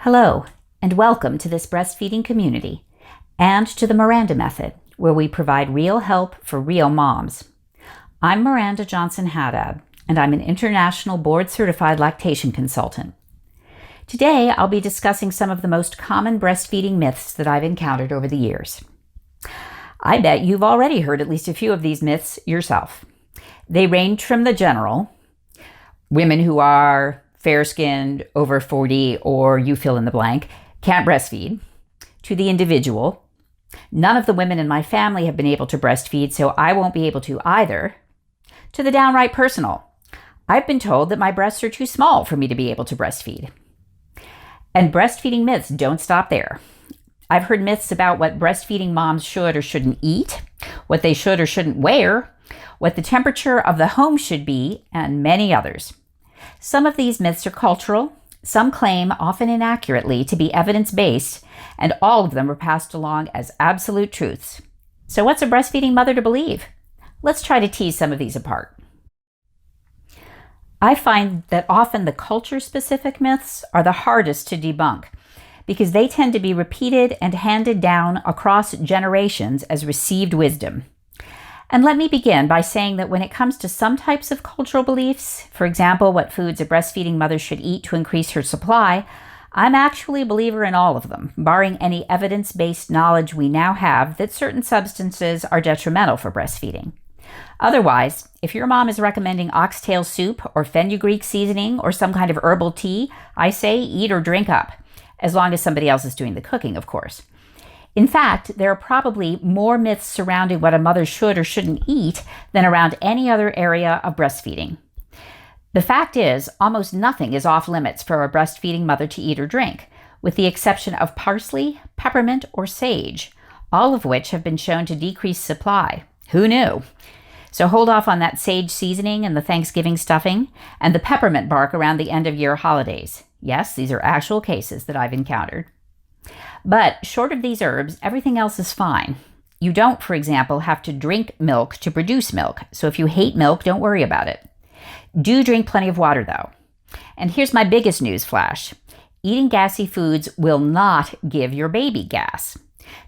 Hello, and welcome to this breastfeeding community and to the Miranda Method, where we provide real help for real moms. I'm Miranda Johnson-Haddad, and I'm an international board-certified lactation consultant. Today, I'll be discussing some of the most common breastfeeding myths that I've encountered over the years. I bet you've already heard at least a few of these myths yourself. They range from the general, women who are fair-skinned, over 40, or you fill in the blank, can't breastfeed, to the individual. None of the women in my family have been able to breastfeed, so I won't be able to either, to the downright personal. I've been told that my breasts are too small for me to be able to breastfeed. And breastfeeding myths don't stop there. I've heard myths about what breastfeeding moms should or shouldn't eat, what they should or shouldn't wear, what the temperature of the home should be, and many others. Some of these myths are cultural, some claim, often inaccurately, to be evidence-based, and all of them are passed along as absolute truths. So what's a breastfeeding mother to believe? Let's try to tease some of these apart. I find that often the culture-specific myths are the hardest to debunk because they tend to be repeated and handed down across generations as received wisdom. And let me begin by saying that when it comes to some types of cultural beliefs, for example, what foods a breastfeeding mother should eat to increase her supply, I'm actually a believer in all of them, barring any evidence-based knowledge we now have that certain substances are detrimental for breastfeeding. Otherwise, if your mom is recommending oxtail soup or fenugreek seasoning or some kind of herbal tea, I say eat or drink up, as long as somebody else is doing the cooking, of course. In fact, there are probably more myths surrounding what a mother should or shouldn't eat than around any other area of breastfeeding. The fact is, almost nothing is off limits for a breastfeeding mother to eat or drink, with the exception of parsley, peppermint, or sage, all of which have been shown to decrease supply. Who knew? So hold off on that sage seasoning and the Thanksgiving stuffing, and the peppermint bark around the end-of-year holidays. Yes, these are actual cases that I've encountered. But short of these herbs, everything else is fine. You don't, for example, have to drink milk to produce milk, so if you hate milk, don't worry about it. Do drink plenty of water, though. And here's my biggest news flash. Eating gassy foods will not give your baby gas.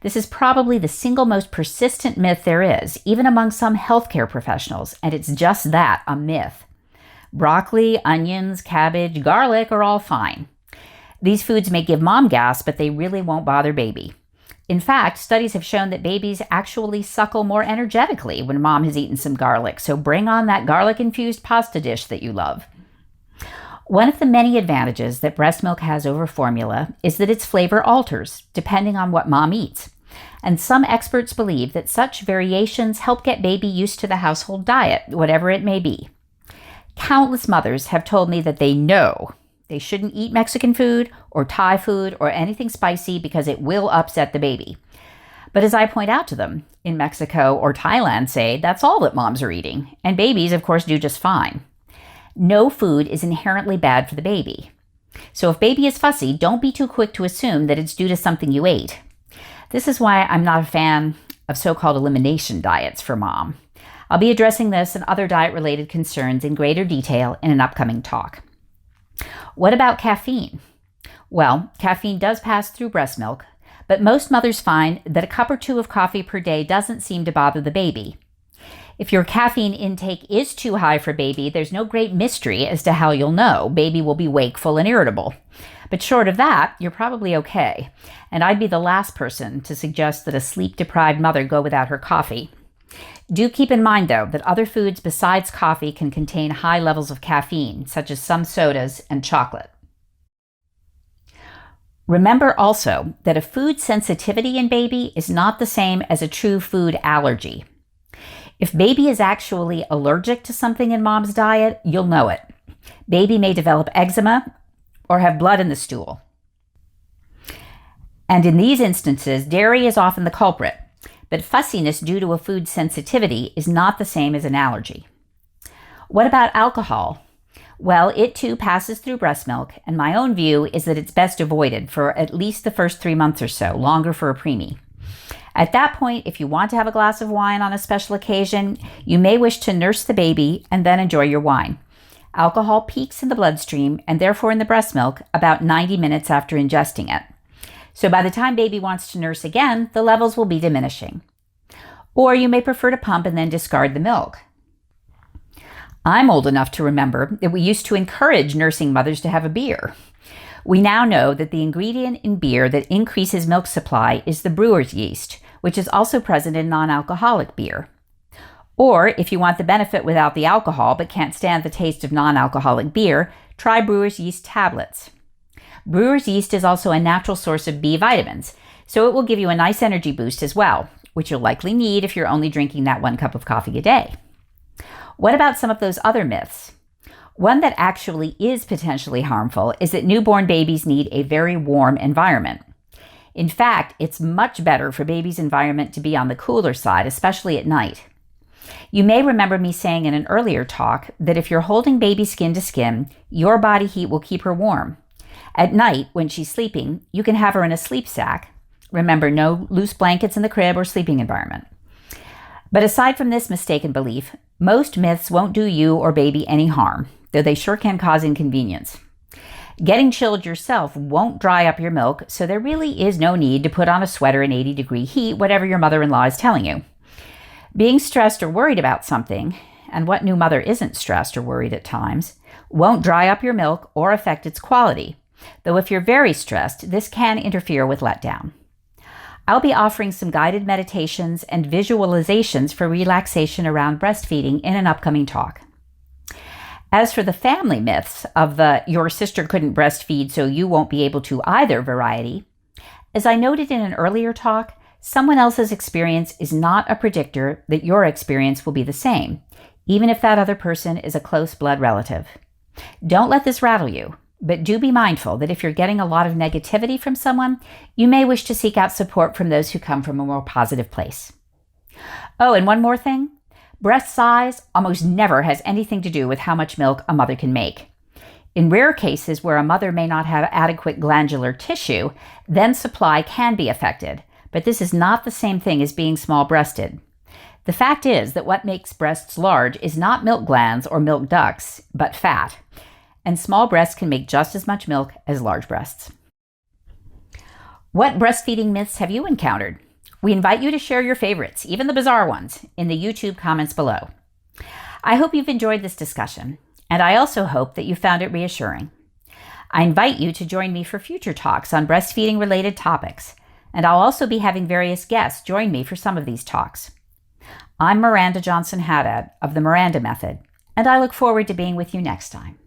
This is probably the single most persistent myth there is, even among some healthcare professionals, and it's just that, a myth. Broccoli, onions, cabbage, garlic are all fine. These foods may give mom gas, but they really won't bother baby. In fact, studies have shown that babies actually suckle more energetically when mom has eaten some garlic, so bring on that garlic-infused pasta dish that you love. One of the many advantages that breast milk has over formula is that its flavor alters, depending on what mom eats. And some experts believe that such variations help get baby used to the household diet, whatever it may be. Countless mothers have told me that they know they shouldn't eat Mexican food or Thai food or anything spicy because it will upset the baby. But as I point out to them, in Mexico or Thailand, say, that's all that moms are eating. And babies, of course, do just fine. No food is inherently bad for the baby. So if baby is fussy, don't be too quick to assume that it's due to something you ate. This is why I'm not a fan of so-called elimination diets for mom. I'll be addressing this and other diet-related concerns in greater detail in an upcoming talk. What about caffeine? Well, caffeine does pass through breast milk, but most mothers find that a cup or two of coffee per day doesn't seem to bother the baby. If your caffeine intake is too high for baby, there's no great mystery as to how you'll know. Baby will be wakeful and irritable. But short of that, you're probably okay. And I'd be the last person to suggest that a sleep-deprived mother go without her coffee. Do keep in mind, though, that other foods besides coffee can contain high levels of caffeine, such as some sodas and chocolate. Remember also that a food sensitivity in baby is not the same as a true food allergy. If baby is actually allergic to something in mom's diet, you'll know it. Baby may develop eczema or have blood in the stool. And in these instances, dairy is often the culprit. But fussiness due to a food sensitivity is not the same as an allergy. What about alcohol? Well, it too passes through breast milk, and my own view is that it's best avoided for at least the first 3 months or so, longer for a preemie. At that point, if you want to have a glass of wine on a special occasion, you may wish to nurse the baby and then enjoy your wine. Alcohol peaks in the bloodstream and therefore in the breast milk about 90 minutes after ingesting it. So by the time baby wants to nurse again, the levels will be diminishing. Or you may prefer to pump and then discard the milk. I'm old enough to remember that we used to encourage nursing mothers to have a beer. We now know that the ingredient in beer that increases milk supply is the brewer's yeast, which is also present in non-alcoholic beer. Or, if you want the benefit without the alcohol but can't stand the taste of non-alcoholic beer, try brewer's yeast tablets. Brewer's yeast is also a natural source of B vitamins, so it will give you a nice energy boost as well, which you'll likely need if you're only drinking that 1 cup of coffee a day. What about some of those other myths? One that actually is potentially harmful is that newborn babies need a very warm environment. In fact, it's much better for baby's environment to be on the cooler side, especially at night. You may remember me saying in an earlier talk that if you're holding baby skin to skin, your body heat will keep her warm. At night, when she's sleeping, you can have her in a sleep sack. Remember, no loose blankets in the crib or sleeping environment. But aside from this mistaken belief, most myths won't do you or baby any harm, though they sure can cause inconvenience. Getting chilled yourself won't dry up your milk, so there really is no need to put on a sweater in 80-degree heat, whatever your mother-in-law is telling you. Being stressed or worried about something, and what new mother isn't stressed or worried at times, won't dry up your milk or affect its quality, though if you're very stressed, this can interfere with letdown. I'll be offering some guided meditations and visualizations for relaxation around breastfeeding in an upcoming talk. As for the family myths of the "your sister couldn't breastfeed so you won't be able to either" variety, as I noted in an earlier talk, someone else's experience is not a predictor that your experience will be the same, even if that other person is a close blood relative. Don't let this rattle you, but do be mindful that if you're getting a lot of negativity from someone, you may wish to seek out support from those who come from a more positive place. Oh, and one more thing. Breast size almost never has anything to do with how much milk a mother can make. In rare cases where a mother may not have adequate glandular tissue, then supply can be affected, but this is not the same thing as being small-breasted. The fact is that what makes breasts large is not milk glands or milk ducts, but fat, and small breasts can make just as much milk as large breasts. What breastfeeding myths have you encountered? We invite you to share your favorites, even the bizarre ones, in the YouTube comments below. I hope you've enjoyed this discussion, and I also hope that you found it reassuring. I invite you to join me for future talks on breastfeeding-related topics, and I'll also be having various guests join me for some of these talks. I'm Miranda Johnson-Haddad of the Miranda Method, and I look forward to being with you next time.